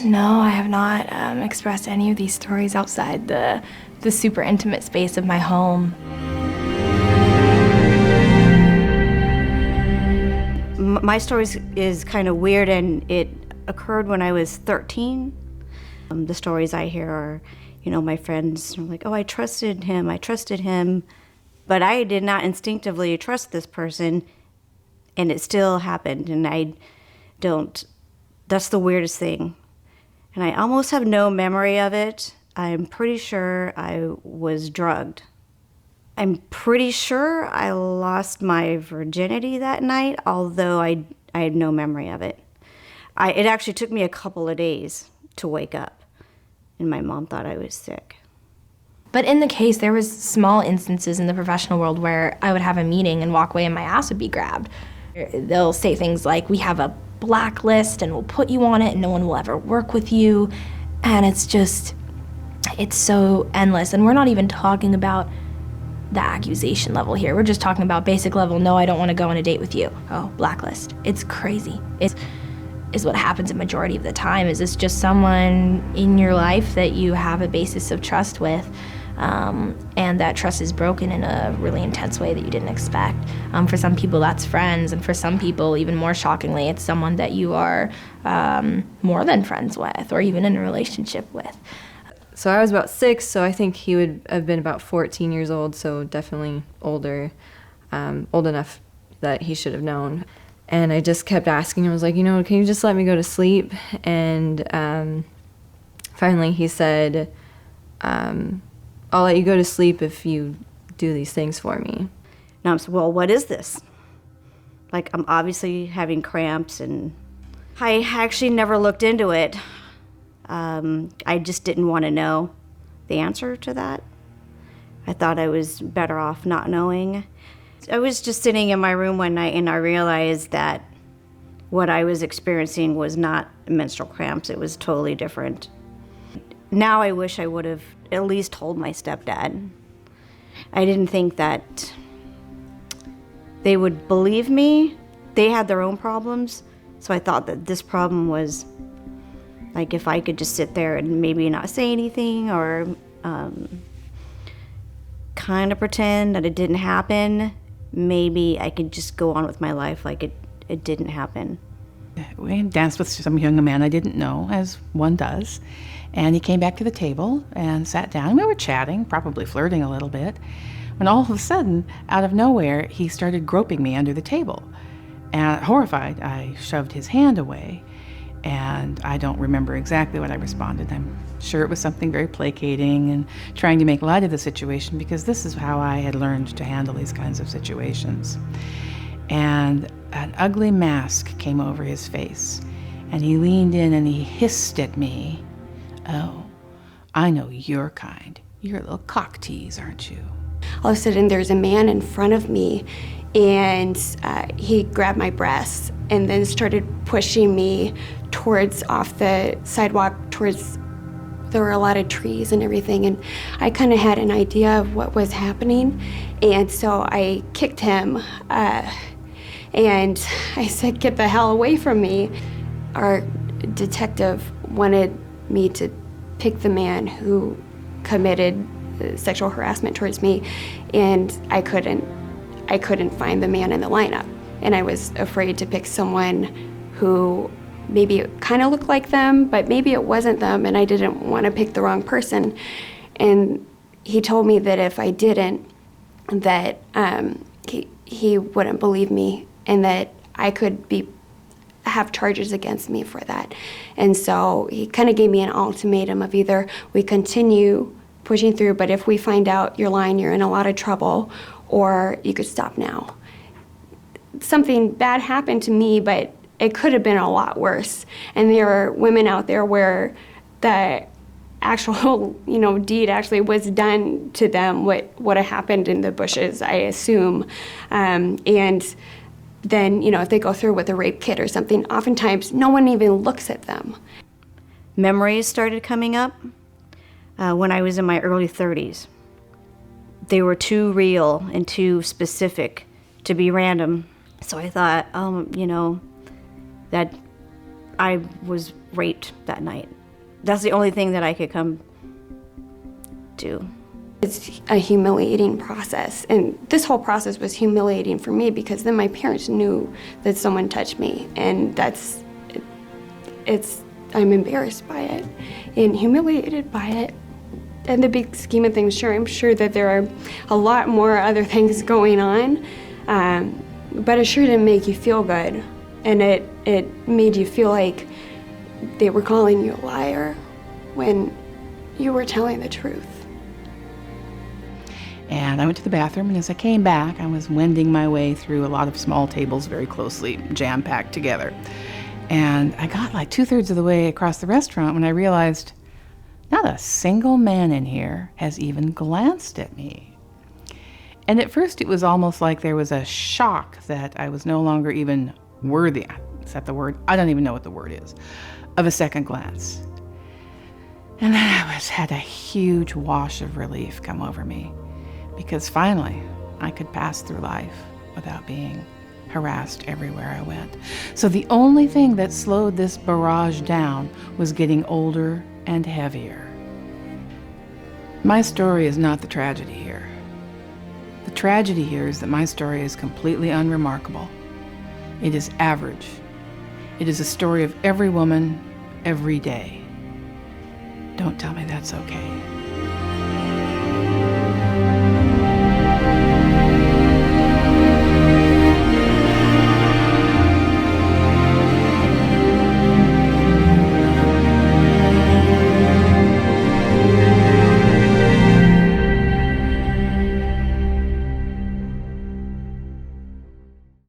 No, I have not expressed any of these stories outside the super intimate space of my home. My story is kind of weird, and it occurred when I was 13. The stories I hear are, my friends are like, oh, I trusted him, but I did not instinctively trust this person, and it still happened, and that's the weirdest thing. And I almost have no memory of it. I'm pretty sure I was drugged. I'm pretty sure I lost my virginity that night, although I had no memory of it. It actually took me a couple of days to wake up, and my mom thought I was sick. But in the case, there was small instances in the professional world where I would have a meeting and walk away and my ass would be grabbed. They'll say things like, we have a blacklist and we'll put you on it and no one will ever work with you. And it's so endless. And we're not even talking about the accusation level here. We're just talking about basic level, no, I don't want to go on a date with you. Oh, blacklist. It's crazy. Is what happens a majority of the time. Is it's just someone in your life that you have a basis of trust with, and that trust is broken in a really intense way that you didn't expect. For some people, that's friends, and for some people, even more shockingly, it's someone that you are more than friends with, or even in a relationship with. So I was about 6, so I think he would have been about 14 years old, so definitely older, old enough that he should have known. And I just kept asking him, I was like, can you just let me go to sleep? And finally he said, I'll let you go to sleep if you do these things for me. Now I'm saying, well, what is this? Like, I'm obviously having cramps, and I actually never looked into it. I just didn't want to know the answer to that. I thought I was better off not knowing. I was just sitting in my room one night and I realized that what I was experiencing was not menstrual cramps. It was totally different. Now I wish I would have at least told my stepdad. I didn't think that they would believe me. They had their own problems, so I thought that this problem was like if I could just sit there and maybe not say anything or kind of pretend that it didn't happen, maybe I could just go on with my life like it didn't happen. We danced with some young man I didn't know, as one does, and he came back to the table and sat down. We were chatting, probably flirting a little bit, when all of a sudden, out of nowhere, he started groping me under the table. And horrified, I shoved his hand away, and I don't remember exactly what I responded. I'm sure it was something very placating and trying to make light of the situation, because this is how I had learned to handle these kinds of situations. And an ugly mask came over his face, and he leaned in and he hissed at me, "Oh, I know your kind. You're a little cock tease, aren't you?" All of a sudden, there's a man in front of me, and he grabbed my breasts and then started pushing me towards off the sidewalk towards, there were a lot of trees and everything, and I kind of had an idea of what was happening, and so I kicked him, and I said, "Get the hell away from me." Our detective wanted me to pick the man who committed sexual harassment towards me, and I couldn't find the man in the lineup, and I was afraid to pick someone who maybe it kind of looked like them, but maybe it wasn't them, and I didn't want to pick the wrong person. And he told me that if I didn't, that he wouldn't believe me, and that I could have charges against me for that. And so he kind of gave me an ultimatum of either we continue pushing through, but if we find out you're lying, you're in a lot of trouble, or you could stop now. Something bad happened to me, but it could have been a lot worse. And there are women out there where the actual, deed actually was done to them, what would have happened in the bushes, I assume. And then, if they go through with a rape kit or something, oftentimes no one even looks at them. Memories started coming up when I was in my early 30s. They were too real and too specific to be random. So I thought, that I was raped that night. That's the only thing that I could come to. It's a humiliating process, and this whole process was humiliating for me because then my parents knew that someone touched me, and I'm embarrassed by it and humiliated by it. In the big scheme of things, sure, I'm sure that there are a lot more other things going on, but it sure didn't make you feel good, and it made you feel like they were calling you a liar when you were telling the truth. And I went to the bathroom, and as I came back, I was wending my way through a lot of small tables very closely jam-packed together. And I got like 2/3 of the way across the restaurant when I realized not a single man in here has even glanced at me. And at first it was almost like there was a shock that I was no longer even worthy, is that the word? I don't even know what the word is, of a second glance. And then I had a huge wash of relief come over me, because finally I could pass through life without being harassed everywhere I went. So the only thing that slowed this barrage down was getting older and heavier. My story is not the tragedy here. The tragedy here is that my story is completely unremarkable. It is average. It is a story of every woman, every day. Don't tell me that's okay.